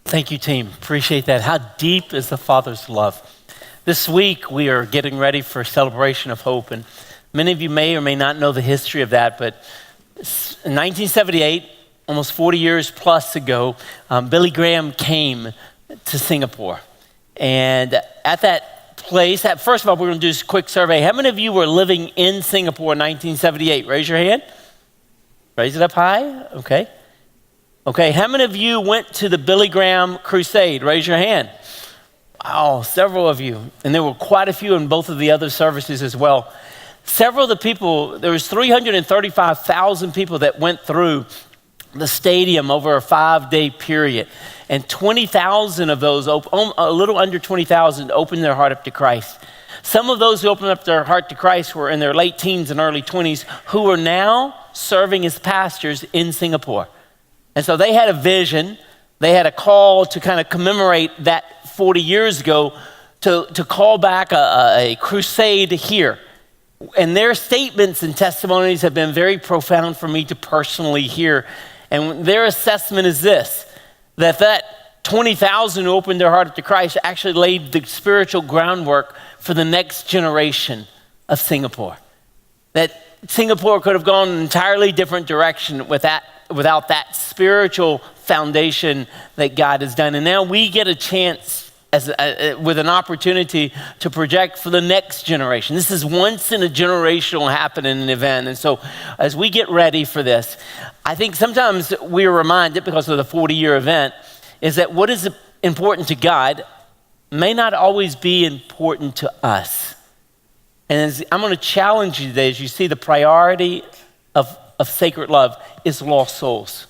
Thank you, team. Appreciate that. How deep is the Father's love? This week, we are getting ready for Celebration of Hope, and many of you may or may not know the history of that, but in 1978, almost 40 years plus ago, Billy Graham came to Singapore. And at that place, first of all, we're going to do this quick survey. How many of you were living in Singapore in 1978? Raise your hand. Raise it up high. Okay, how many of you went to the Billy Graham Crusade? Raise your hand. Wow, several of you. And there were quite a few in both of the other services as well. Several of the people, there was 335,000 people that went through the stadium over a 5-day period. And 20,000 of those, a little under 20,000, opened their heart up to Christ. Some of those who opened up their heart to Christ were in their late teens and early 20s, who are now serving as pastors in Singapore. And so they had a vision, they had a call to kind of commemorate that 40 years ago to call back a crusade here. And their statements and testimonies have been very profound for me to personally hear. And their assessment is this, that 20,000 who opened their heart to Christ actually laid the spiritual groundwork for the next generation of Singapore. That Singapore could have gone an entirely different direction without that spiritual foundation that God has done. And now we get a chance with an opportunity to project for the next generation. This is once in a generational happening event. And so as we get ready for this, I think sometimes we're reminded, because of the 40-year event, is that what is important to God may not always be important to us. And I'm going to challenge you today, as you see, the priority of sacred love is lost souls.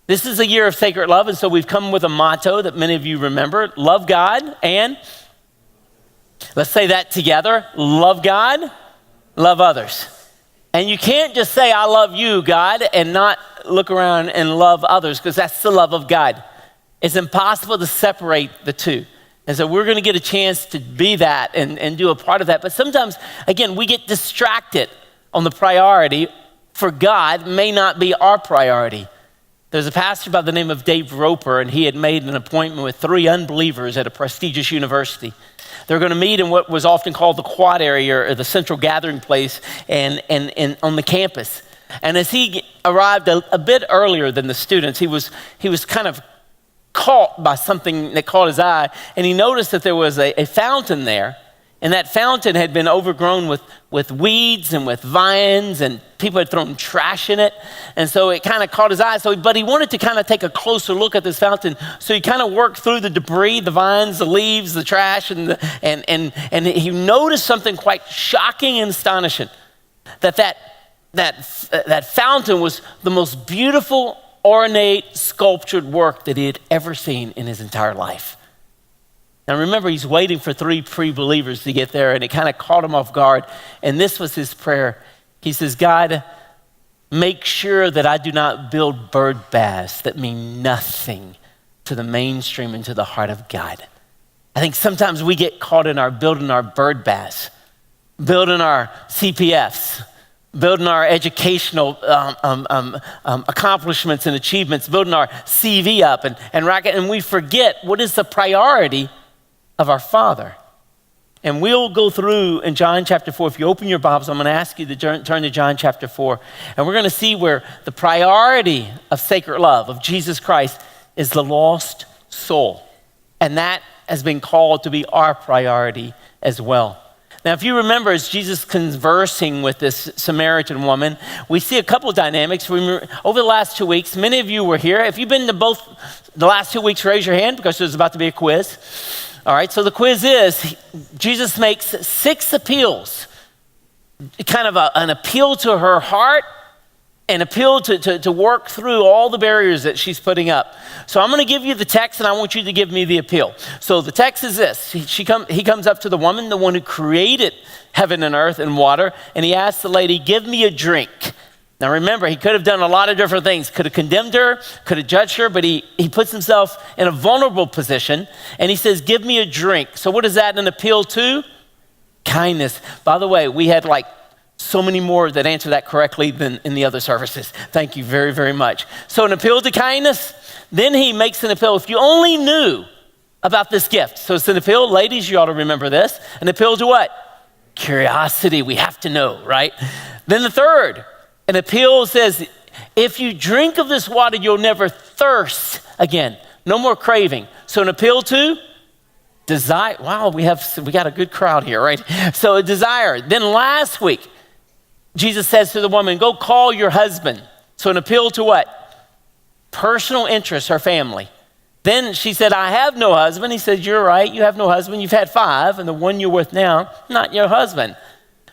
This is a year of sacred love, and so we've come with a motto that many of you remember: love God and, let's say that together, love God, love others. And you can't just say, I love you, God, and not look around and love others, because that's the love of God. It's impossible to separate the two. And so we're going to get a chance to be that and do a part of that. But sometimes, again, we get distracted on the priority for God may not be our priority. There's a pastor by the name of Dave Roper, and he had made an appointment with 3 unbelievers at a prestigious university. They're going to meet in what was often called the quad area, or the central gathering place, and on the campus. And as he arrived a bit earlier than the students, he was kind of caught by something that caught his eye, and he noticed that there was a fountain there. And that fountain had been overgrown with weeds and with vines, and people had thrown trash in it. And so it kind of caught his eye. But he wanted to kind of take a closer look at this fountain. So he kind of worked through the debris, the vines, the leaves, the trash, and he noticed something quite shocking and astonishing. That fountain was the most beautiful, ornate, sculptured work that he had ever seen in his entire life. Now remember, he's waiting for 3 pre-believers to get there, and it kind of caught him off guard. And this was his prayer. He says, God, make sure that I do not build bird baths that mean nothing to the mainstream and to the heart of God. I think sometimes we get caught in building our bird baths, building our CPFs, building our educational accomplishments and achievements, building our CV up, and we forget what is the priority of our Father. And we'll go through in John chapter 4. If you open your Bibles, I'm going to ask you to turn to John chapter 4. And we're going to see where the priority of sacred love, of Jesus Christ, is the lost soul. And that has been called to be our priority as well. Now, if you remember, as Jesus conversing with this Samaritan woman, we see a couple of dynamics. Over the last 2 weeks, many of you were here. If you've been to both the last 2 weeks, raise your hand, because there's about to be a quiz. All right, so the quiz is, Jesus makes 6 appeals, kind of an appeal to her heart, an appeal to work through all the barriers that she's putting up. So I'm going to give you the text, and I want you to give me the appeal. So the text is this. He comes up to the woman, the one who created heaven and earth and water, and he asks the lady, give me a drink. Now remember, he could have done a lot of different things. Could have condemned her, could have judged her, but he puts himself in a vulnerable position, and he says, give me a drink. So what is that an appeal to? Kindness. By the way, we had so many more that answer that correctly than in the other services. Thank you very, very much. So an appeal to kindness. then he makes an appeal. If you only knew about this gift. So it's an appeal. Ladies, you ought to remember this. An appeal to what? Curiosity. We have to know, right? Then the third, an appeal says, if you drink of this water, you'll never thirst again. No more craving. So an appeal to desire. Wow, we got a good crowd here, right? So a desire. Then last week, Jesus says to the woman, go call your husband. So an appeal to what? Personal interest, her family. Then she said, I have no husband. He said, you're right, you have no husband. You've had 5, and the one you're with now, not your husband.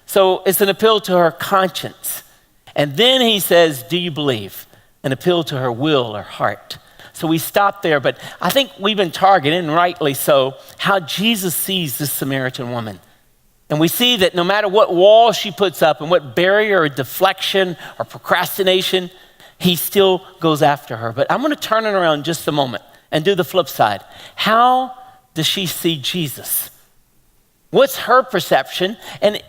So it's an appeal to her conscience. And then he says, do you believe? An appeal to her will or heart. So we stop there, but I think we've been targeting, and rightly so, how Jesus sees this Samaritan woman. And we see that no matter what wall she puts up and what barrier or deflection or procrastination, he still goes after her. But I'm going to turn it around just a moment and do the flip side. How does she see Jesus? What's her perception? And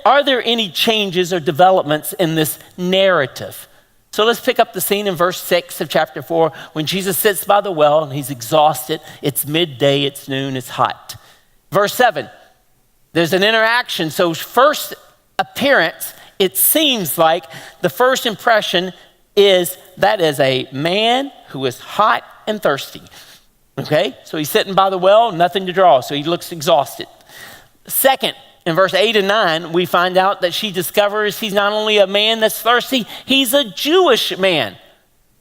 are there any changes or developments in this narrative? So let's pick up the scene in verse 6 of chapter 4 when Jesus sits by the well and he's exhausted. It's midday, it's noon, it's hot. Verse 7, there's an interaction. So first appearance, it seems like the first impression is that is a man who is hot and thirsty. Okay, so he's sitting by the well, nothing to draw, so he looks exhausted. Second, in verse 8 and 9, we find out that she discovers he's not only a man that's thirsty, he's a Jewish man.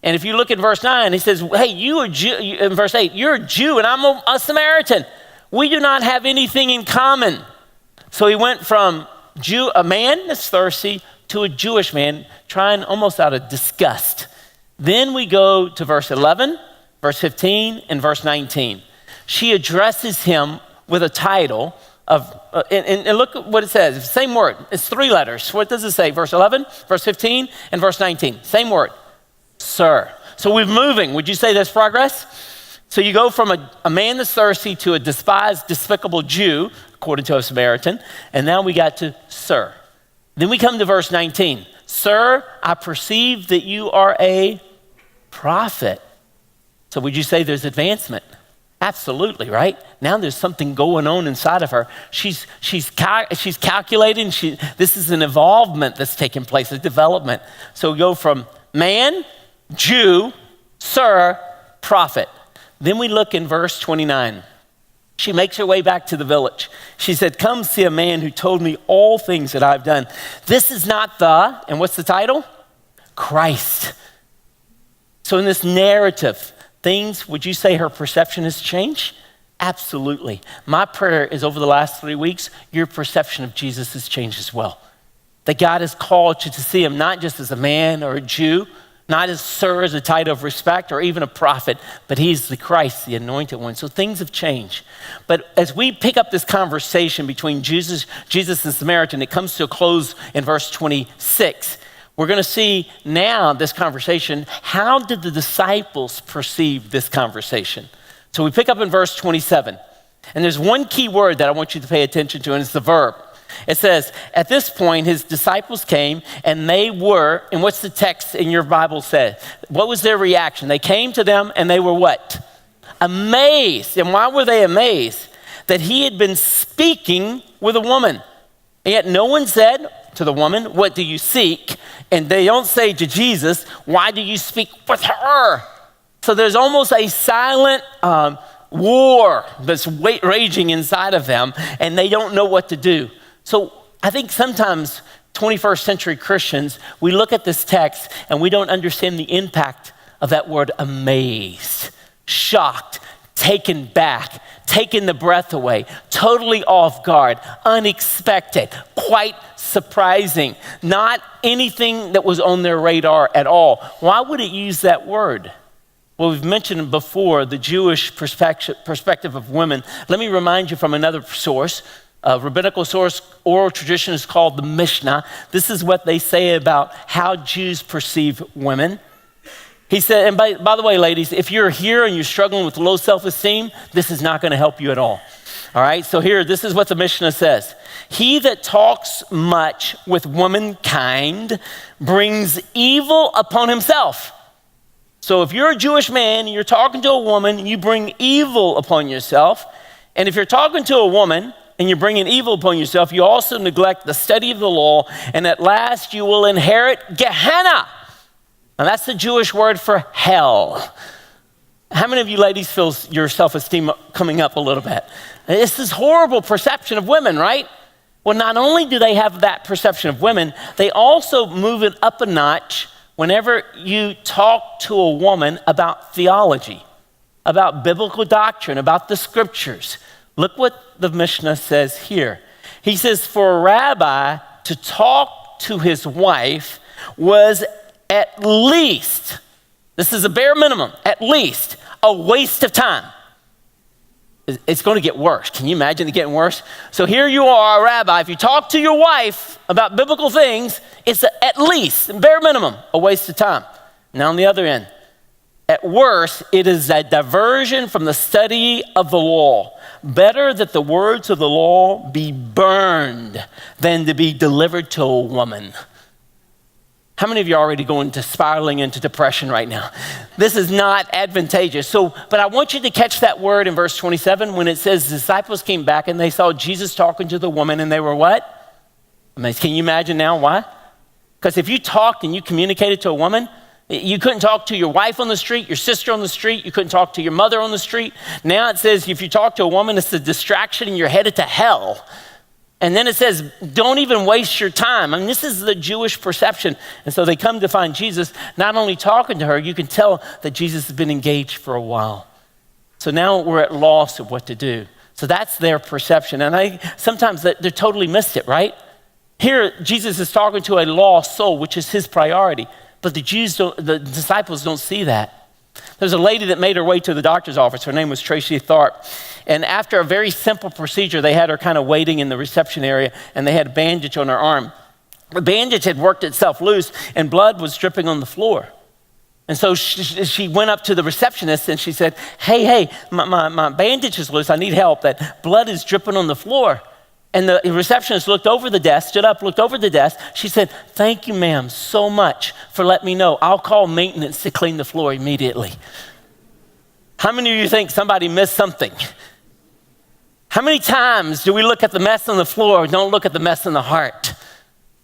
And if you look at verse 9, he says, hey, you are Jew. In verse 8, you're a Jew and I'm a Samaritan. We do not have anything in common. So he went from a man that's thirsty to a Jewish man, trying almost out of disgust. Then we go to verse 11, verse 15, and verse 19. She addresses him with a title of, and look at what it says. Same word. It's 3 letters. What does it say? Verse 11, verse 15, and verse 19. Same word. Sir. So we're moving. Would you say that's progress? So you go from a man that's thirsty to a despised, despicable Jew, according to a Samaritan, and now we got to sir. Then we come to verse 19. Sir, I perceive that you are a prophet. So would you say there's advancement? Absolutely, right? Now there's something going on inside of her. She's calculating. This is an evolvement that's taking place, a development. So we go from man, Jew, sir, prophet. Then we look in verse 29. She makes her way back to the village. She said, come see a man who told me all things that I've done. This is not and what's the title? Christ. So in this narrative, would you say her perception has changed? Absolutely. My prayer is over the last 3 weeks, your perception of Jesus has changed as well. That God has called you to see him not just as a man or a Jew, not as sir as a title of respect or even a prophet, but he's the Christ, the anointed one. So things have changed. But as we pick up this conversation between Jesus and Samaritan, it comes to a close in verse 26. We're going to see now this conversation. How did the disciples perceive this conversation? So we pick up in verse 27. And there's one key word that I want you to pay attention to, and it's the verb. It says, at this point, his disciples came and they were, and what's the text in your Bible say? What was their reaction? They came to them and they were what? Amazed. And why were they amazed? That he had been speaking with a woman. And yet no one said to the woman, what do you seek? And they don't say to Jesus, why do you speak with her? So there's almost a silent war that's raging inside of them, and they don't know what to do. So I think sometimes 21st century Christians, we look at this text and we don't understand the impact of that word amazed, shocked, taken back, taken the breath away, totally off guard, unexpected, quite surprising, not anything that was on their radar at all. Why would it use that word? Well, we've mentioned before the Jewish perspective of women. Let me remind you from another source. A rabbinical source, oral tradition is called the Mishnah. This is what they say about how Jews perceive women. He said, and by the way, ladies, if you're here and you're struggling with low self-esteem, this is not going to help you at all. All right, so this is what the Mishnah says. He that talks much with womankind brings evil upon himself. So if you're a Jewish man and you're talking to a woman, you bring evil upon yourself. And if you're talking to a woman and you're bringing evil upon yourself, you also neglect the study of the law, and at last you will inherit Gehenna. Now that's the Jewish word for hell. How many of you ladies feel your self-esteem coming up a little bit? It's this horrible perception of women, right? Well, not only do they have that perception of women, they also move it up a notch whenever you talk to a woman about theology, about biblical doctrine, about the scriptures. Look what the Mishnah says here. He says, for a rabbi to talk to his wife was at least, this is a bare minimum, at least a waste of time. It's going to get worse. Can you imagine it getting worse? So here you are, a rabbi. If you talk to your wife about biblical things, it's at least, bare minimum, a waste of time. Now on the other end, at worst, it is a diversion from the study of the law. Better that the words of the law be burned than to be delivered to a woman. How many of you are already spiraling into depression right now? This is not advantageous. But I want you to catch that word in verse 27 when it says the disciples came back and they saw Jesus talking to the woman and they were what? Amazed. Can you imagine now why? Because if you talked and you communicated to a woman, you couldn't talk to your wife on the street, your sister on the street, you couldn't talk to your mother on the street. Now it says if you talk to a woman, it's a distraction and you're headed to hell. And then it says, don't even waste your time. I mean, this is the Jewish perception. And so they come to find Jesus, not only talking to her, you can tell that Jesus has been engaged for a while. So now we're at loss of what to do. So that's their perception. And sometimes they're totally missed it, right? Here, Jesus is talking to a lost soul, which is his priority. But the disciples don't see that. There's a lady that made her way to the doctor's office. Her name was Tracy Tharp. And after a very simple procedure, they had her kind of waiting in the reception area, and they had a bandage on her arm. The bandage had worked itself loose, and blood was dripping on the floor. And so she went up to the receptionist, and she said, hey, my bandage is loose. I need help. That blood is dripping on the floor. And the receptionist looked over the desk, stood up, looked over the desk. She said, thank you, ma'am, so much for letting me know. I'll call maintenance to clean the floor immediately. How many of you think somebody missed something? How many times do we look at the mess on the floor and don't look at the mess in the heart?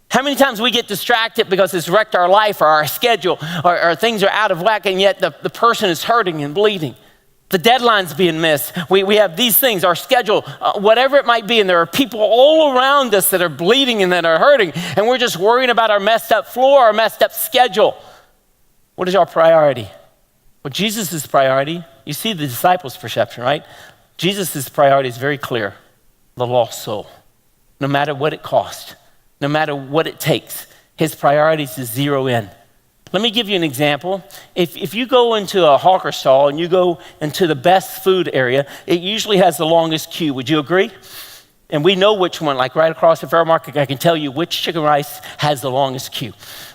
How many times we get distracted because it's wrecked our life or our schedule or things are out of whack, and yet the person is hurting and bleeding? The deadline's being missed. We have these things, our schedule, whatever it might be, and there are people all around us that are bleeding and that are hurting, and we're just worrying about our messed up floor, our messed up schedule. What is our priority? Well, Jesus' priority, you see the disciples' perception, right? Jesus' priority is very clear, the lost soul. No matter what it costs, no matter what it takes, his priority is to zero in. Let me give you an example. If you go into a hawker stall and you go into the best food area, it usually has the longest queue. Would you agree? And we know which one, like right across the Fair Market, I can tell you which chicken rice has the longest queue.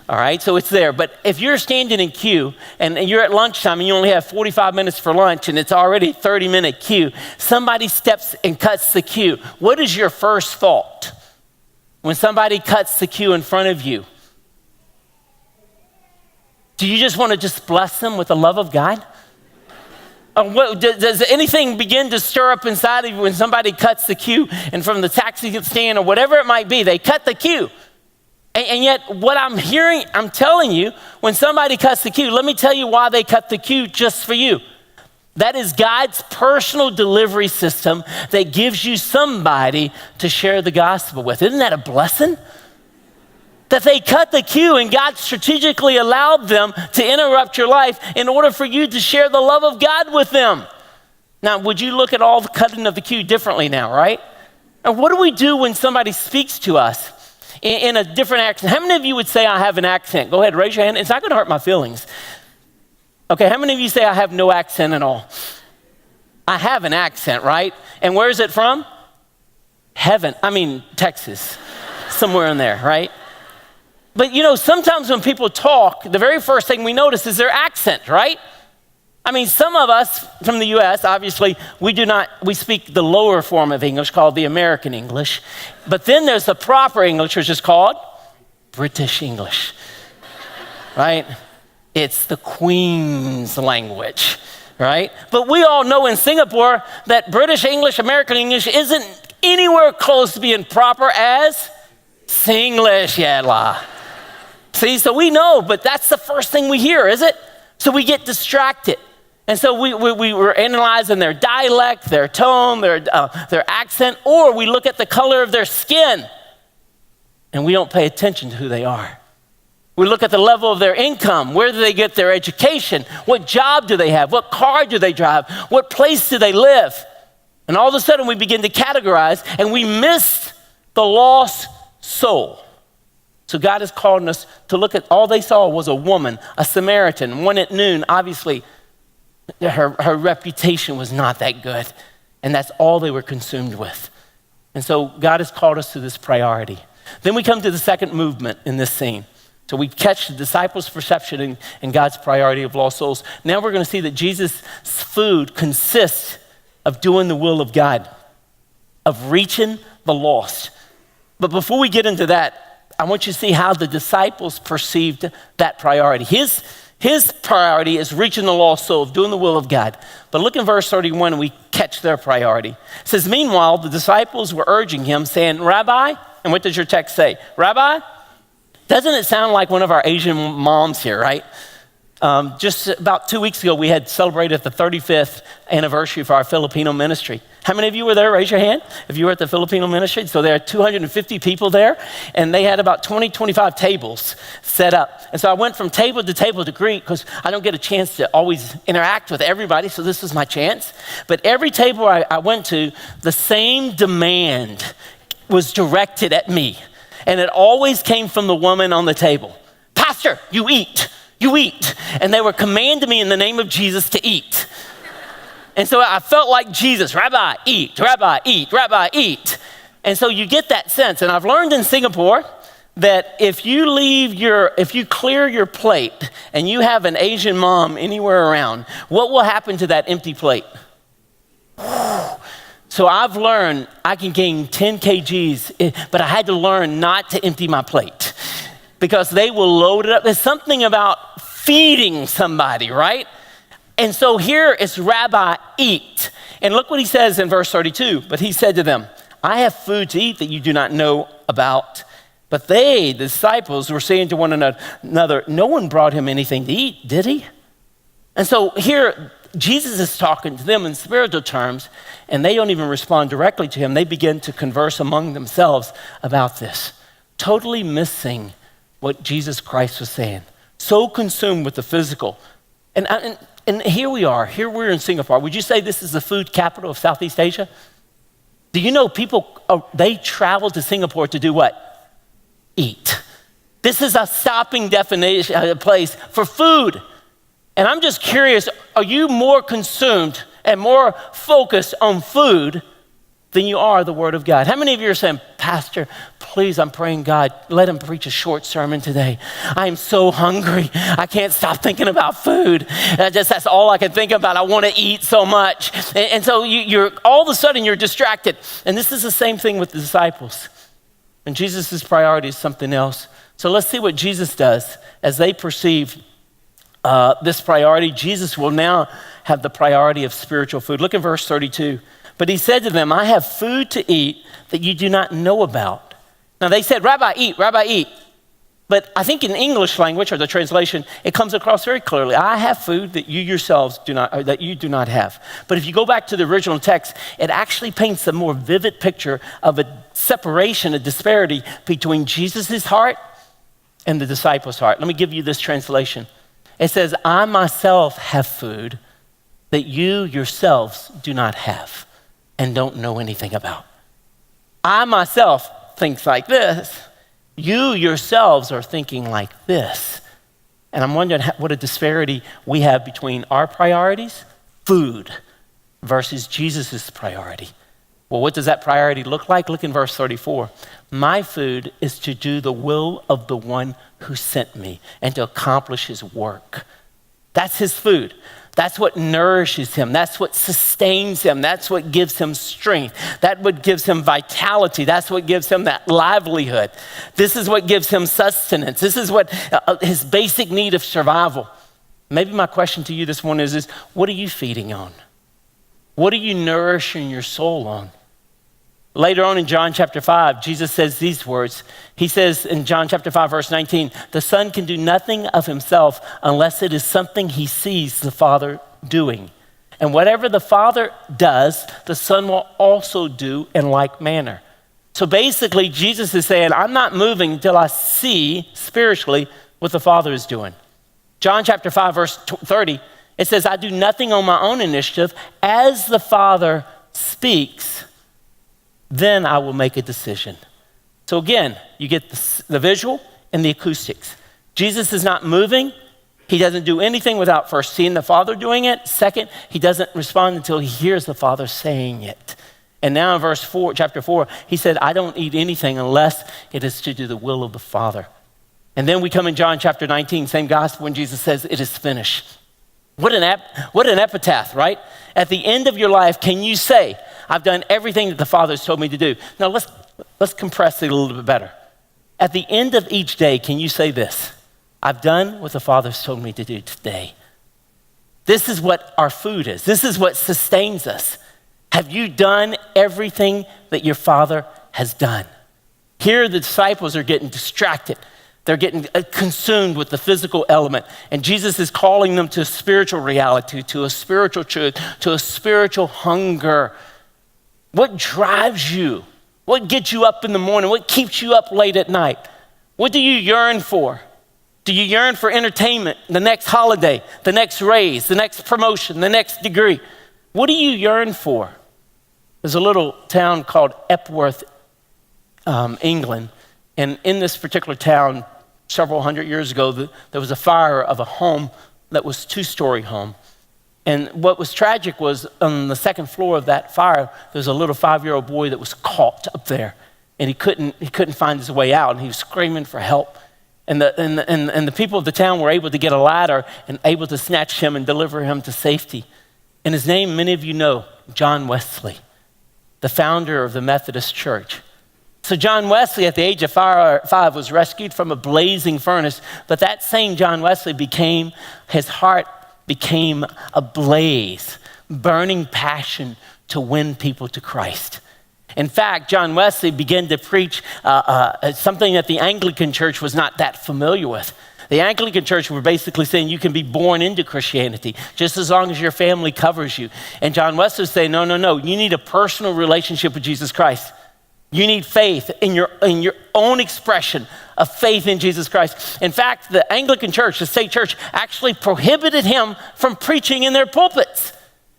All right, so it's there. But if you're standing in queue and you're at lunchtime and you only have 45 minutes for lunch and it's already a 30-minute queue, somebody steps and cuts the queue. What is your first thought when somebody cuts the queue in front of you? Do you just want to just bless them with the love of God? Does anything begin to stir up inside of you when somebody cuts the queue and from the taxi stand or whatever it might be, they cut the queue? And yet what I'm telling you, when somebody cuts the queue, let me tell you why they cut the queue just for you. That is God's personal delivery system that gives you somebody to share the gospel with. Isn't that a blessing? That they cut the queue and God strategically allowed them to interrupt your life in order for you to share the love of God with them. Now, would you look at all the cutting of the queue differently now, right? And what do we do when somebody speaks to us in a different accent? How many of you would say I have an accent? Go ahead, raise your hand. It's not going to hurt my feelings. Okay, how many of you say I have no accent at all? I have an accent, right? And where is it from? Texas. Somewhere in there, right? But sometimes when people talk, the very first thing we notice is their accent, right? Some of us from the US, obviously, we speak the lower form of English called the American English. But then there's the proper English, which is called British English, right? It's the Queen's language, right? But we all know in Singapore that British English, American English isn't anywhere close to being proper as Singlish, yeah, la. See, so we know, but that's the first thing we hear, is it? So we get distracted. And so we were analyzing their dialect, their tone, their accent, or we look at the color of their skin and we don't pay attention to who they are. We look at the level of their income. Where do they get their education? What job do they have? What car do they drive? What place do they live? And all of a sudden we begin to categorize and we miss the lost soul. So God is calling us to look at, all they saw was a woman, a Samaritan, one at noon. Obviously, her reputation was not that good. And that's all they were consumed with. And so God has called us to this priority. Then we come to the second movement in this scene. So we catch the disciples' perception and God's priority of lost souls. Now we're going to see that Jesus' food consists of doing the will of God, of reaching the lost. But before we get into that, I want you to see how the disciples perceived that priority. His priority is reaching the lost soul, doing the will of God. But look in verse 31 and we catch their priority. It says, meanwhile, the disciples were urging him, saying, Rabbi, and what does your text say? Rabbi? Doesn't it sound like one of our Asian moms here, right? Just about 2 weeks ago, we had celebrated the 35th anniversary for our Filipino ministry. How many of you were there? Raise your hand if you were at the Filipino ministry. So there are 250 people there, and they had about 25 tables set up. And so I went from table to greet, because I don't get a chance to always interact with everybody, so this was my chance. But every table I went to, the same demand was directed at me. And it always came from the woman on the table. Pastor, you eat. And they were commanding me in the name of Jesus to eat. And so I felt like Jesus, Rabbi, eat, Rabbi, eat, Rabbi, eat. And so you get that sense. And I've learned in Singapore that if you clear your plate and you have an Asian mom anywhere around, what will happen to that empty plate? So I've learned I can gain 10 kgs, but I had to learn not to empty my plate because they will load it up. There's something about feeding somebody, right? And so here it's Rabbi, eat. And look what he says in verse 32. But he said to them, I have food to eat that you do not know about. But they, the disciples, were saying to one another, no one brought him anything to eat, did he? And so here, Jesus is talking to them in spiritual terms, and they don't even respond directly to him. They begin to converse among themselves about this, totally missing what Jesus Christ was saying. So consumed with the physical. And here we're in Singapore. Would you say this is the food capital of Southeast Asia? Do you know people, they travel to Singapore to do what? Eat. This is a stopping place for food. And I'm just curious, are you more consumed and more focused on food than you are the Word of God? How many of you are saying, Pastor, please, I'm praying God, let him preach a short sermon today. I'm so hungry. I can't stop thinking about food. That's all I can think about. I want to eat so much. And so you're all of a sudden you're distracted. And this is the same thing with the disciples. And Jesus' priority is something else. So let's see what Jesus does as they perceive this priority. Jesus will now have the priority of spiritual food. Look at verse 32. But he said to them, I have food to eat that you do not know about. Now they said, Rabbi, eat. But I think in English language or the translation, it comes across very clearly. I have food that you yourselves do not have. But if you go back to the original text, it actually paints a more vivid picture of a separation, a disparity between Jesus' heart and the disciples' heart. Let me give you this translation. It says, I myself have food that you yourselves do not have and don't know anything about. I myself think like this. You yourselves are thinking like this. And I'm wondering what a disparity we have between our priorities, food, versus Jesus' priority. Well, what does that priority look like? Look in verse 34. My food is to do the will of the one who sent me and to accomplish his work. That's his food. That's what nourishes him. That's what sustains him. That's what gives him strength. That's what gives him vitality. That's what gives him that livelihood. This is what gives him sustenance. This is what his basic need of survival. Maybe my question to you this morning is what are you feeding on? What are you nourishing your soul on? Later on in John chapter 5, Jesus says these words. He says in John chapter 5, verse 19, the Son can do nothing of himself unless it is something he sees the Father doing. And whatever the Father does, the Son will also do in like manner. So basically, Jesus is saying, I'm not moving until I see spiritually what the Father is doing. John chapter 5, verse 30, it says, I do nothing on my own initiative. As the Father speaks, then I will make a decision. So again, you get the visual and the acoustics. Jesus is not moving. He doesn't do anything without first seeing the Father doing it. Second, he doesn't respond until he hears the Father saying it. And now in verse 4, chapter 4, he said, I don't eat anything unless it is to do the will of the Father. And then we come in John chapter 19, same gospel, when Jesus says, it is finished. What an epitaph, right? At the end of your life, can you say, I've done everything that the Father has told me to do? Now let's compress it a little bit better. At the end of each day, can you say this? I've done what the Father has told me to do today. This is what our food is. This is what sustains us. Have you done everything that your Father has done? Here the disciples are getting distracted. They're getting consumed with the physical element. And Jesus is calling them to a spiritual reality, to a spiritual truth, to a spiritual hunger. What drives you? What gets you up in the morning? What keeps you up late at night? What do you yearn for? Do you yearn for entertainment, the next holiday, the next raise, the next promotion, the next degree? What do you yearn for? There's a little town called Epworth, England. And in this particular town, several hundred years ago, there was a fire of a home that was two-story home. And what was tragic was on the second floor of that fire, there's a little 5-year-old boy that was caught up there. And he couldn't find his way out, and he was screaming for help. And the people of the town were able to get a ladder and able to snatch him and deliver him to safety. And his name, many of you know, John Wesley, the founder of the Methodist Church. So John Wesley, at the age of 5, was rescued from a blazing furnace, but that same John Wesley his heart became ablaze, burning passion to win people to Christ. In fact, John Wesley began to preach something that the Anglican Church was not that familiar with. The Anglican Church were basically saying you can be born into Christianity just as long as your family covers you. And John Wesley was saying, no, you need a personal relationship with Jesus Christ. You need faith in your own expression of faith in Jesus Christ. In fact, the Anglican Church, the state church, actually prohibited him from preaching in their pulpits.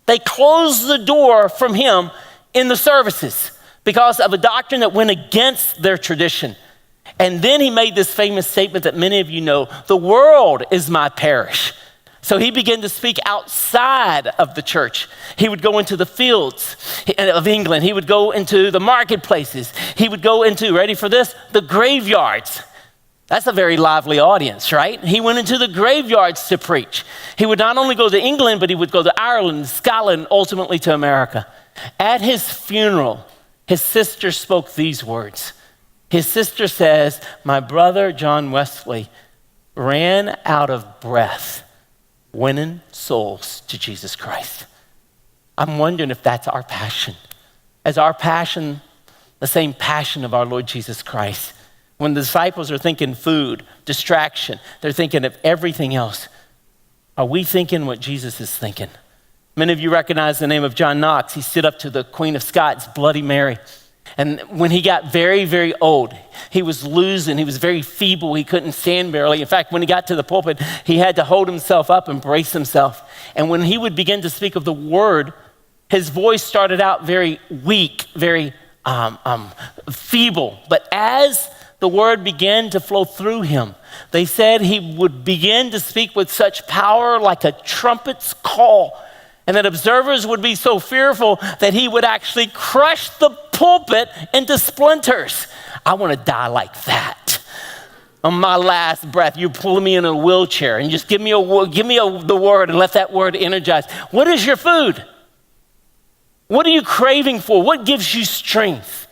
They closed the door from him in the services because of a doctrine that went against their tradition. And then he made this famous statement that many of you know, the world is my parish. So he began to speak outside of the church. He would go into the fields of England. He would go into the marketplaces. He would go into, ready for this, the graveyards. That's a very lively audience, right? He went into the graveyards to preach. He would not only go to England, but he would go to Ireland, Scotland, ultimately to America. At his funeral, his sister spoke these words. His sister says, my brother John Wesley ran out of breath winning souls to Jesus Christ. I'm wondering if that's our passion. Is our passion the same passion of our Lord Jesus Christ? When the disciples are thinking food, distraction, they're thinking of everything else. Are we thinking what Jesus is thinking? Many of you recognize the name of John Knox. He stood up to the Queen of Scots, Bloody Mary. And when he got very, very old, he was losing. He was very feeble. He couldn't stand barely. In fact, when he got to the pulpit, he had to hold himself up and brace himself. And when he would begin to speak of the word, his voice started out very weak, very feeble. But as the word began to flow through him, they said he would begin to speak with such power like a trumpet's call. And that observers would be so fearful that he would actually crush the pulpit into splinters. I want to die like that. On my last breath, you're pulling me in a wheelchair and just give me the word and let that word energize. What is your food? What are you craving for? What gives you strength?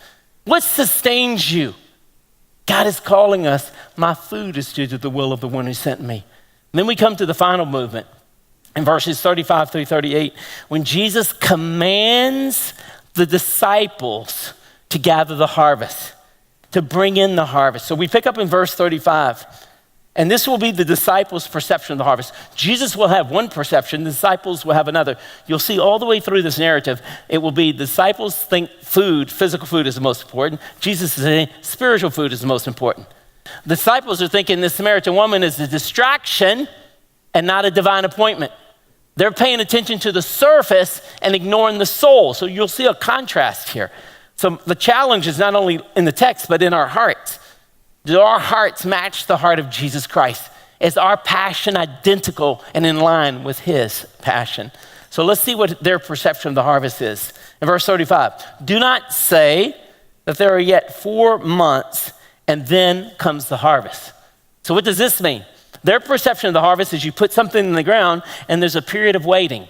What sustains you? God is calling us, my food is due to the will of the one who sent me. Then we come to the final movement in verses 35 through 38, when Jesus commands the disciples to gather the harvest, to bring in the harvest. So we pick up in verse 35, and this will be the disciples' perception of the harvest. Jesus will have one perception, the disciples will have another. You'll see all the way through this narrative, it will be disciples think food, physical food is the most important. Jesus is saying spiritual food is the most important. The disciples are thinking this Samaritan woman is a distraction and not a divine appointment. They're paying attention to the surface and ignoring the soul. So you'll see a contrast here. So the challenge is not only in the text, but in our hearts. Do our hearts match the heart of Jesus Christ? Is our passion identical and in line with his passion? So let's see what their perception of the harvest is. In verse 35, do not say that there are yet 4 months and then comes the harvest. So what does this mean? Their perception of the harvest is you put something in the ground and there's a period of waiting.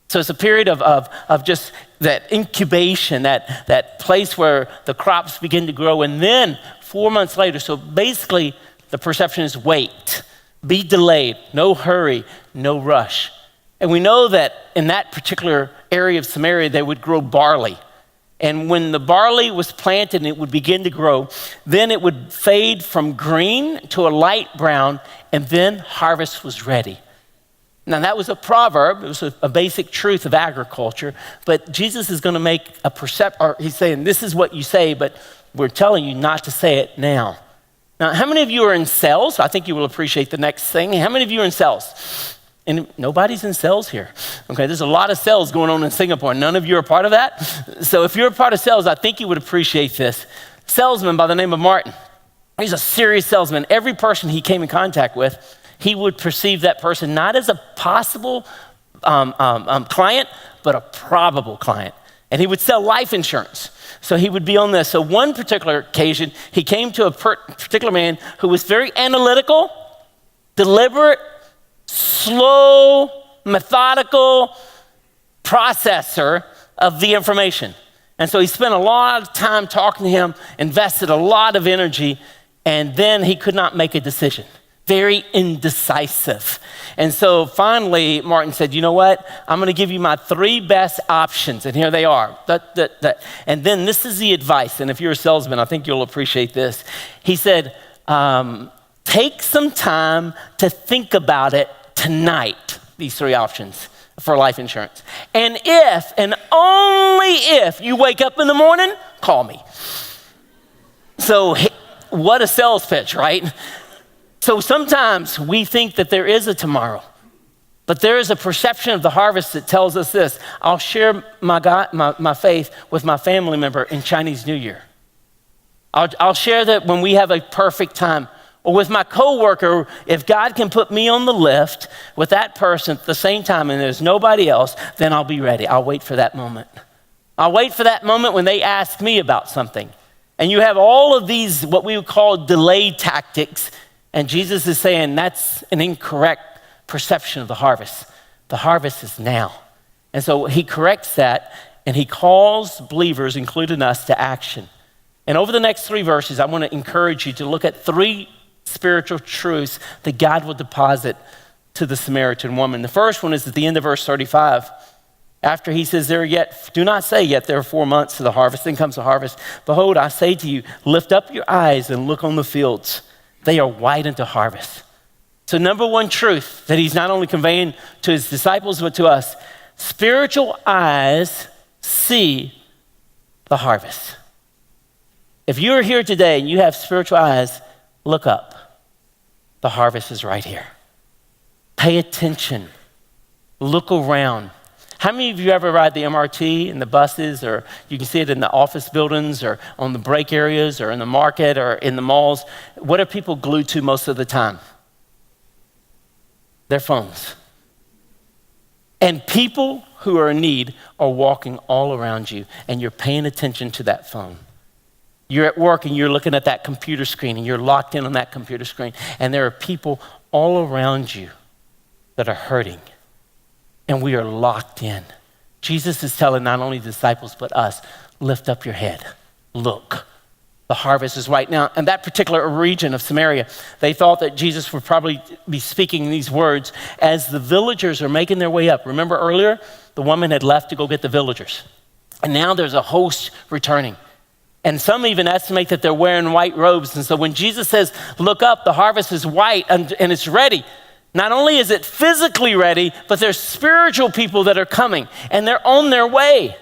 So it's a period of just that incubation, that place where the crops begin to grow, and then 4 months later. So basically the perception is wait, be delayed, no hurry, no rush. And we know that in that particular area of Samaria, they would grow barley. And when the barley was planted and it would begin to grow, then it would fade from green to a light brown, and then harvest was ready. Now that was a proverb, it was a basic truth of agriculture, but Jesus is gonna make or he's saying, this is what you say, but we're telling you not to say it now. Now, how many of you are in sales? I think you will appreciate the next thing. How many of you are in sales? And nobody's in sales here. Okay, there's a lot of sales going on in Singapore. None of you are part of that. So if you're a part of sales, I think you would appreciate this. Salesman by the name of Martin. He's a serious salesman. Every person he came in contact with, he would perceive that person not as a possible client, but a probable client. And he would sell life insurance. So he would be on this. So one particular occasion, he came to a particular man who was very analytical, deliberate, slow, methodical processor of the information. And so he spent a lot of time talking to him, invested a lot of energy, and then he could not make a decision. Very indecisive. And so finally, Martin said, you know what? I'm gonna give you my 3 best options, and here they are. And then this is the advice, and if you're a salesman, I think you'll appreciate this. He said, take some time to think about it tonight, these 3 options for life insurance. And if, and only if, you wake up in the morning, call me. So what a sales pitch, right? So sometimes we think that there is a tomorrow, but there is a perception of the harvest that tells us this: I'll share my faith with my family member in Chinese New Year. I'll share that when we have a perfect time. Or with my coworker, if God can put me on the lift with that person at the same time and there's nobody else, then I'll be ready. I'll wait for that moment. I'll wait for that moment when they ask me about something. And you have all of these, what we would call delay tactics. And Jesus is saying that's an incorrect perception of the harvest. The harvest is now. And so he corrects that, and he calls believers, including us, to action. And over the next 3 verses, I want to encourage you to look at 3 spiritual truths that God will deposit to the Samaritan woman. The first one is at the end of verse 35. After he says, do not say yet there are 4 months to the harvest, then comes the harvest. Behold, I say to you, lift up your eyes and look on the fields. They are white unto harvest. So number 1 truth that he's not only conveying to his disciples, but to us, spiritual eyes see the harvest. If you're here today and you have spiritual eyes, look up. The harvest is right here. Pay attention. Look around. How many of you ever ride the MRT in the buses, or you can see it in the office buildings or on the break areas or in the market or in the malls? What are people glued to most of the time? Their phones. And people who are in need are walking all around you, and you're paying attention to that phone. You're at work and you're looking at that computer screen and you're locked in on that computer screen, and there are people all around you that are hurting, and we are locked in. Jesus is telling not only disciples but us, lift up your head, look. the harvest is white. Now, in that particular region of Samaria, they thought that Jesus would probably be speaking these words as the villagers are making their way up. Remember earlier, the woman had left to go get the villagers. And now there's a host returning. And some even estimate that they're wearing white robes. And so when Jesus says, look up, the harvest is white and it's ready, not only is it physically ready, but there's spiritual people that are coming and they're on their way.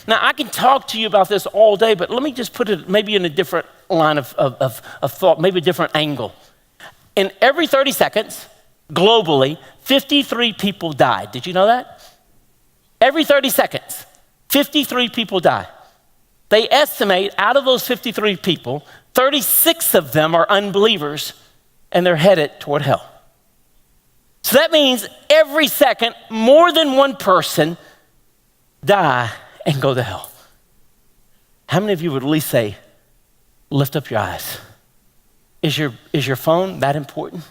Now, I can talk to you about this all day, but let me just put it maybe in a different line of thought, maybe a different angle. In every 30 seconds, globally, 53 people die. Did you know that? Every 30 seconds, 53 people die. They estimate out of those 53 people, 36 of them are unbelievers and they're headed toward hell. So that means every second, more than one person die and go to hell. How many of you would at least say, lift up your eyes? Is your phone that important?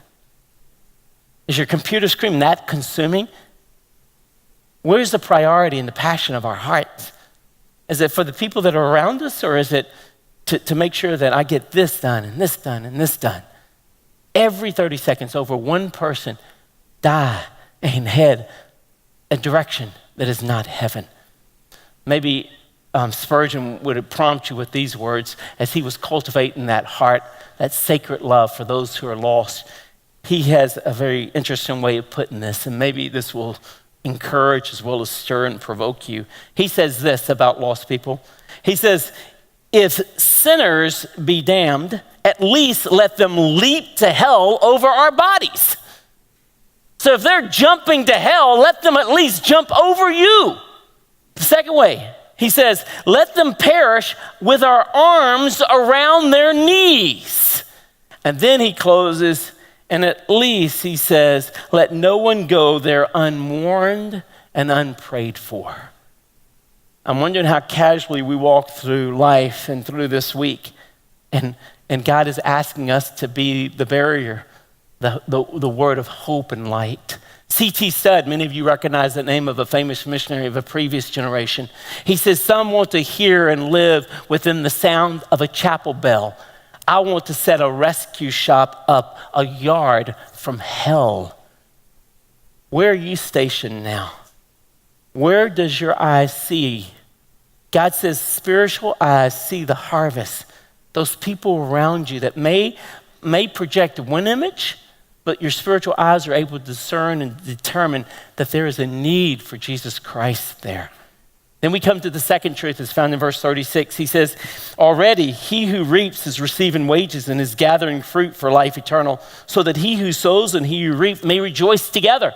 Is your computer screen that consuming? Where's the priority and the passion of our hearts? Is it for the people that are around us, or is it to make sure that I get this done and this done and this done? Every 30 seconds, over one person die and head a direction that is not heaven. Maybe Spurgeon would prompt you with these words as he was cultivating that heart, that sacred love for those who are lost. He has a very interesting way of putting this, and maybe this will encourage as well as stir and provoke you. He says this about lost people. He says, if sinners be damned, at least let them leap to hell over our bodies. So if they're jumping to hell, let them at least jump over you. The second way, he says, let them perish with our arms around their knees. And then he closes, and at least he says, let no one go there unwarned and unprayed for. I'm wondering how casually we walk through life and through this week. And God is asking us to be the barrier, the word of hope and light. C.T. Studd, many of you recognize the name of a famous missionary of a previous generation. He says, some want to hear and live within the sound of a chapel bell. I want to set a rescue shop up a yard from hell. Where are you stationed now? Where does your eyes see? God says spiritual eyes see the harvest. Those people around you that may project one image, but your spiritual eyes are able to discern and determine that there is a need for Jesus Christ there. Then we come to the second truth that's found in verse 36. He says, already he who reaps is receiving wages and is gathering fruit for life eternal, so that he who sows and he who reaps may rejoice together.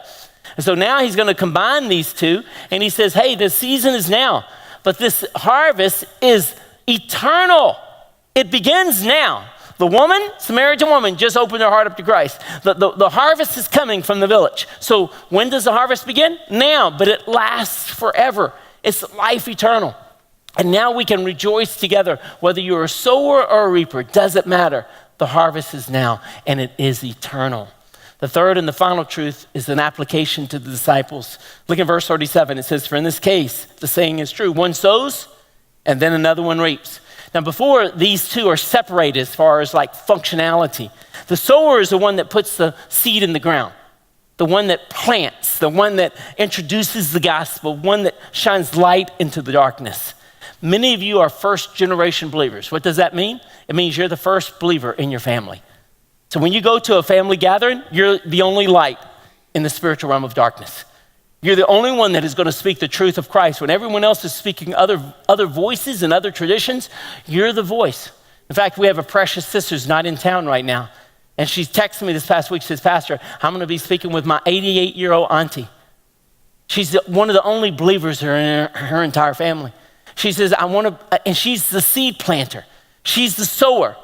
And so now he's going to combine these two, and he says, hey, the season is now, but this harvest is eternal. It begins now. The woman, Samaritan woman, just opened her heart up to Christ. The harvest is coming from the village. So when does the harvest begin? Now, but it lasts forever. It's life eternal. And now we can rejoice together. Whether you're a sower or a reaper, it doesn't matter. The harvest is now, and it is eternal. The third and the final truth is an application to the disciples. Look at verse 37. It says, for in this case, the saying is true. One sows, and then another one reaps. Now, before these two are separated as far as like functionality, the sower is the one that puts the seed in the ground, the one that plants, the one that introduces the gospel, one that shines light into the darkness. Many of you are first generation believers. What does that mean? It means you're the first believer in your family. So when you go to a family gathering, you're the only light in the spiritual realm of darkness. You're the only one that is going to speak the truth of Christ. When everyone else is speaking other voices and other traditions, you're the voice. In fact, we have a precious sister who's not in town right now. And she texted me this past week. She says, Pastor, I'm going to be speaking with my 88-year-old auntie. She's one of the only believers in her entire family. She says, and she's the seed planter. She's the sower.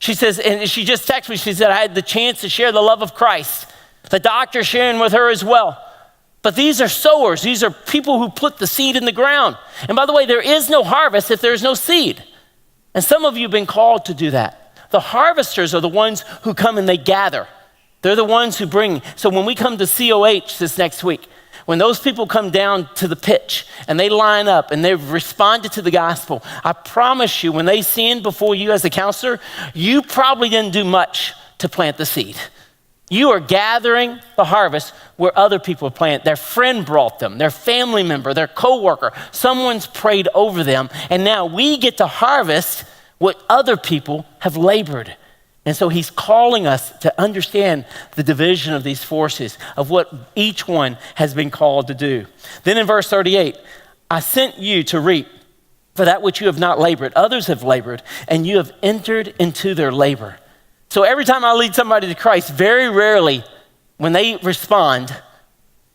She says, and she just texted me, she said, I had the chance to share the love of Christ. The doctor's sharing with her as well. But these are sowers. These are people who put the seed in the ground. And by the way, there is no harvest if there's no seed. And some of you have been called to do that. The harvesters are the ones who come and they gather. They're the ones who bring. So when we come to COH this next week, When those people come down to the pitch and they line up and they've responded to the gospel, I promise you, when they stand before you as a counselor, you probably didn't do much to plant the seed. You are gathering the harvest where other people plant. Their friend brought them, their family member, their coworker. Someone's prayed over them. And now we get to harvest what other people have labored. And so he's calling us to understand the division of these forces, of what each one has been called to do. Then in verse 38, I sent you to reap for that which you have not labored. Others have labored, and you have entered into their labor. So every time I lead somebody to Christ, very rarely when they respond,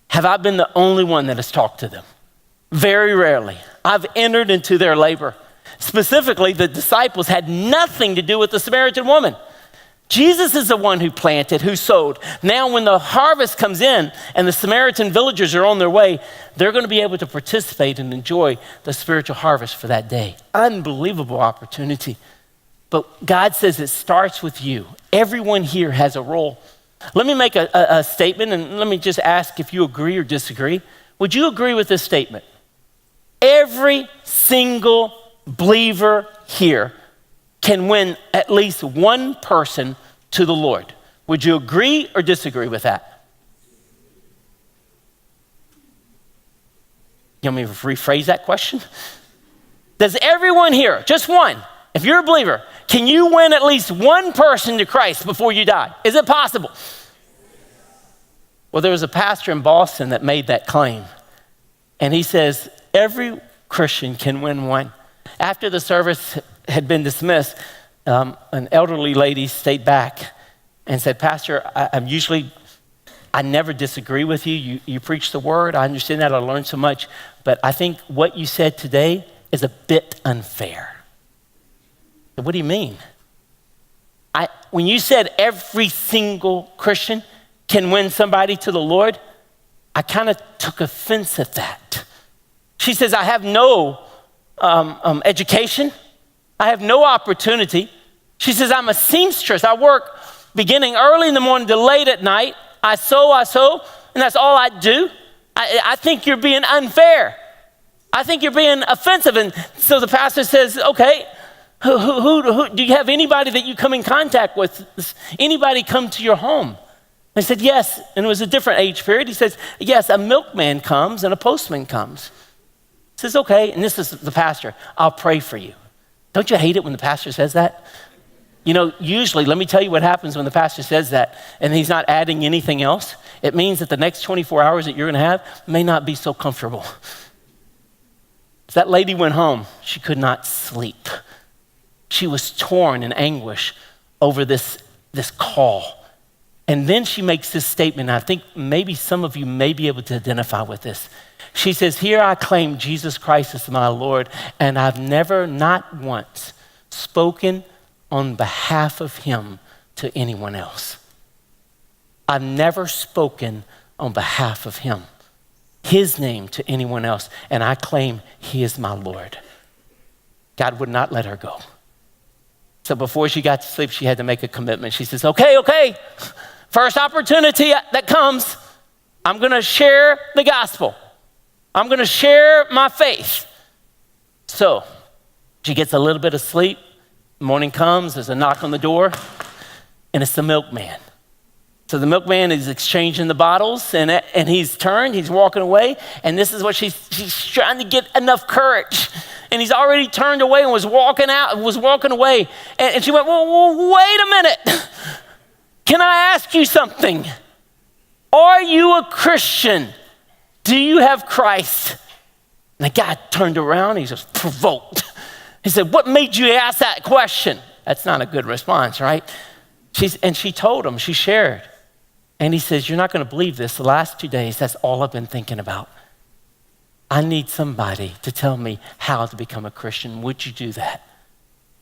have I been the only one that has talked to them. Very rarely. I've entered into their labor. Specifically, the disciples had nothing to do with the Samaritan woman. Jesus is the one who planted, who sowed. Now when the harvest comes in and the Samaritan villagers are on their way, they're going to be able to participate and enjoy the spiritual harvest for that day. Unbelievable opportunity. But God says it starts with you. Everyone here has a role. Let me make a statement, and let me just ask if you agree or disagree. Would you agree with this statement? Every single believer here can win at least one person to the Lord. Would you agree or disagree with that? You want me to rephrase that question? Does everyone here, just one, if you're a believer, can you win at least one person to Christ before you die? Is it possible? Well, there was a pastor in Boston that made that claim. And he says, every Christian can win one. After the service had been dismissed, an elderly lady stayed back and said, Pastor, I never disagree with you. You preach the word. I understand that. I learned so much. But I think what you said today is a bit unfair. What do you mean? When you said every single Christian can win somebody to the Lord, I kind of took offense at that. She says, I have no education. I have no opportunity. She says, I'm a seamstress. I work beginning early in the morning to late at night. I sew, and that's all I do. I think you're being unfair. I think you're being offensive. And so the pastor says, okay, who do you have anybody that you come in contact with? Anybody come to your home? I said, yes. And it was a different age period. He says, yes, a milkman comes and a postman comes. He says, okay. And this is the pastor. I'll pray for you. Don't you hate it when the pastor says that? You know, usually, let me tell you what happens when the pastor says that and he's not adding anything else. It means that the next 24 hours that you're going to have may not be so comfortable. As that lady went home, she could not sleep. She was torn in anguish over this call. And then she makes this statement, and I think maybe some of you may be able to identify with this. She says, here I claim Jesus Christ as my Lord, and I've never, not once, spoken on behalf of him to anyone else. I've never spoken on behalf of him, his name to anyone else, and I claim he is my Lord. God would not let her go. So before she got to sleep, she had to make a commitment. She says, okay, first opportunity that comes, I'm gonna share the gospel. I'm gonna share my faith. So she gets a little bit of sleep. Morning comes, there's a knock on the door, and it's the milkman. So the milkman is exchanging the bottles, and he's turned, he's walking away, and this is what she's trying to get enough courage. And he's already turned away and was walking away. And she went, well, wait a minute. Can I ask you something? Are you a Christian? Do you have Christ? And the guy turned around, he was provoked. He said, what made you ask that question? That's not a good response, right? She told him, she shared. And he says, you're not going to believe this. The last 2 days, that's all I've been thinking about. I need somebody to tell me how to become a Christian. Would you do that?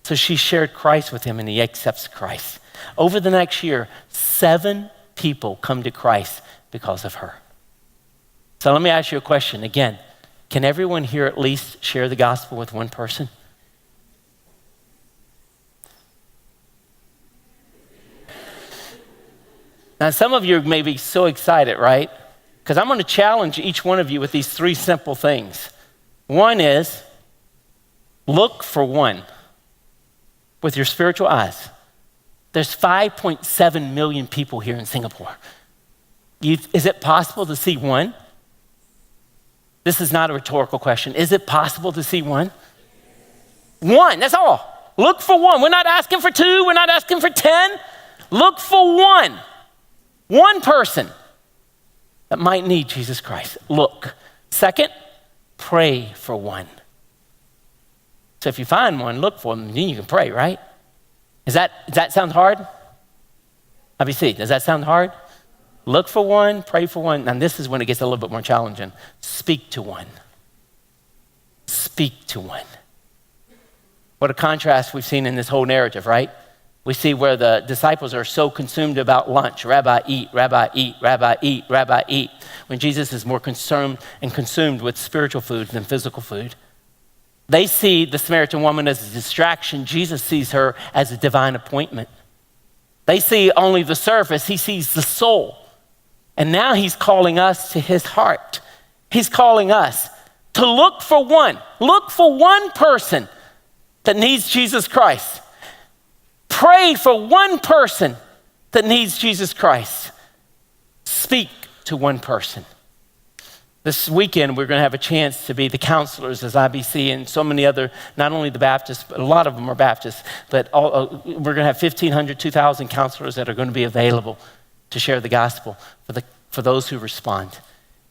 So she shared Christ with him, and he accepts Christ. Over the next year, 7 people come to Christ because of her. So let me ask you a question. Again, can everyone here at least share the gospel with one person? Now, some of you may be so excited, right? Because I'm going to challenge each one of you with these three simple things. One is, look for one with your spiritual eyes. There's 5.7 million people here in Singapore. Is it possible to see one? This is not a rhetorical question. Is it possible to see one? One, that's all. Look for one. We're not asking for two. We're not asking for 10. Look for one. One person that might need Jesus Christ. Look. Second, pray for one. So if you find one, look for them, then you can pray, right? Does that sound hard? IBC, does that sound hard? Look for one, pray for one. And this is when it gets a little bit more challenging. Speak to one. Speak to one. What a contrast we've seen in this whole narrative, right? We see where the disciples are so consumed about lunch. Rabbi, eat, rabbi, eat, rabbi, eat, rabbi, eat. When Jesus is more concerned and consumed with spiritual food than physical food. They see the Samaritan woman as a distraction. Jesus sees her as a divine appointment. They see only the surface. He sees the soul. And now he's calling us to his heart. He's calling us to look for one. Look for one person that needs Jesus Christ. Pray for one person that needs Jesus Christ. Speak to one person. This weekend, we're going to have a chance to be the counselors as IBC and so many other, not only the Baptists, but a lot of them are Baptists, but we're going to have 1,500, 2,000 counselors that are going to be available to share the gospel for those who respond.